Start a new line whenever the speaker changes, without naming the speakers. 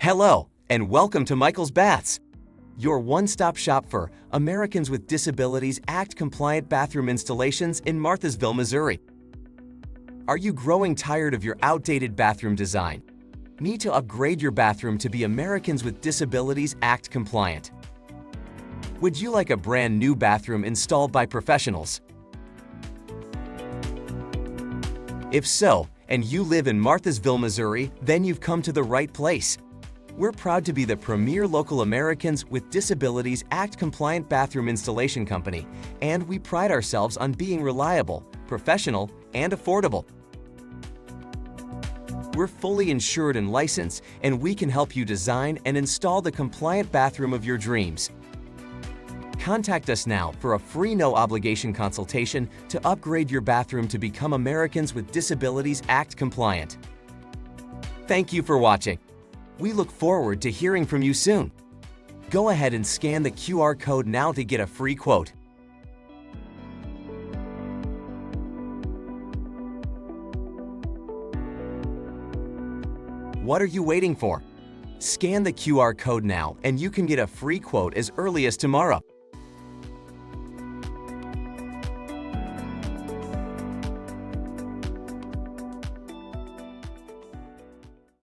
Hello, and welcome to Michael's Baths, your one-stop shop for Americans with Disabilities Act compliant bathroom installations in Marthasville, Missouri. Are you growing tired of your outdated bathroom design? Need to upgrade your bathroom to be Americans with Disabilities Act compliant? Would you like a brand new bathroom installed by professionals? If so, and you live in Marthasville, Missouri, then you've come to the right place. We're proud to be the premier local Americans with Disabilities Act compliant bathroom installation company, and we pride ourselves on being reliable, professional, and affordable. We're fully insured and licensed, and we can help you design and install the compliant bathroom of your dreams. Contact us now for a free no-obligation consultation to upgrade your bathroom to become Americans with Disabilities Act compliant. Thank you for watching. We look forward to hearing from you soon. Go ahead and scan the QR code now to get a free quote. What are you waiting for? Scan the QR code now and you can get a free quote as early as tomorrow.